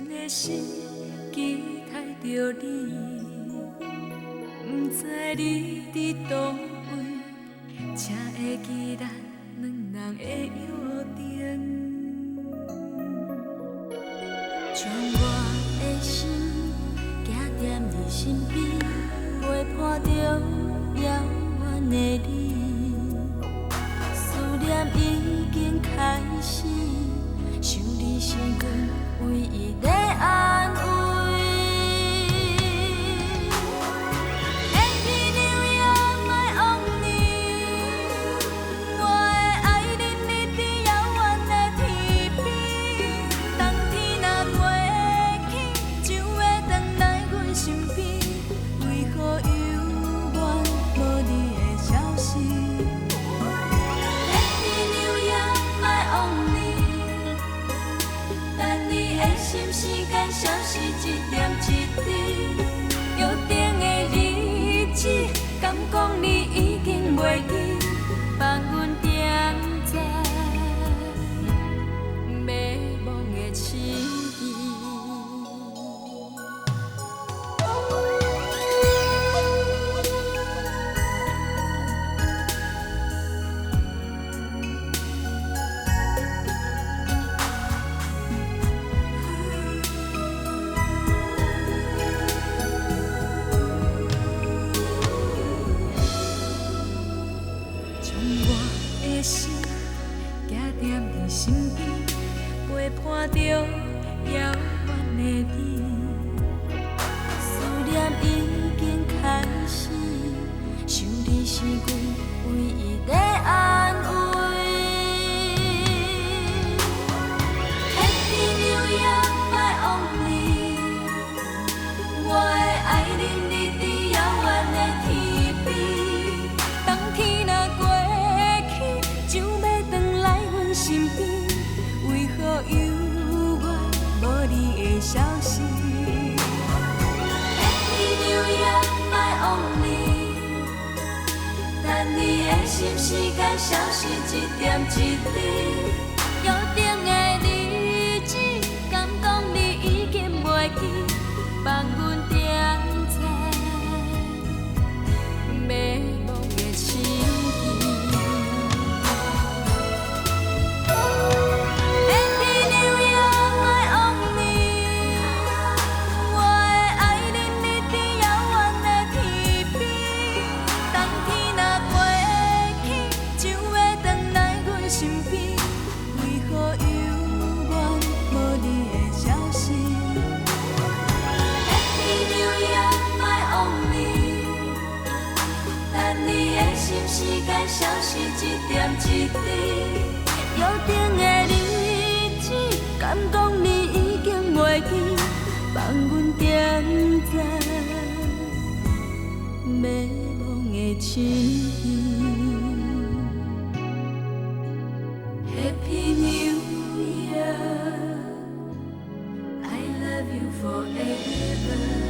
的心期待着你，不知你伫倒位，才会记咱两人的约定。将我的心行踮你身边，陪伴着遥远的你，思念已经开始。想你是阮唯一的安慰。Happy New Year, my only， 我的爱人你伫遥远的天边，当天若过去，就会回来阮身边，为何犹原无你的消息？Happy New Year, my only。等你的心时间消失一点一滴，约定的日子，敢讲你已经袂记，放阮定在迷惘的痴意。心行踮你身边，陪伴着遥远的你，思念已经开始，想你是阮唯一的安慰。Happy New Year, my only， 我的爱人你伫遥远的天边，当天若过就要回来阮身边，为何犹原无你的消息？Happy New Year, my only， 等你的心时间消失一点一滴，约定的日子，敢讲你已经袂记，放阮定在迷惘的痴意。时间消失一点一滴，约定的日子，敢讲你已经袂记，放阮定在迷惘的痴意。Happy New Year, I love you forever。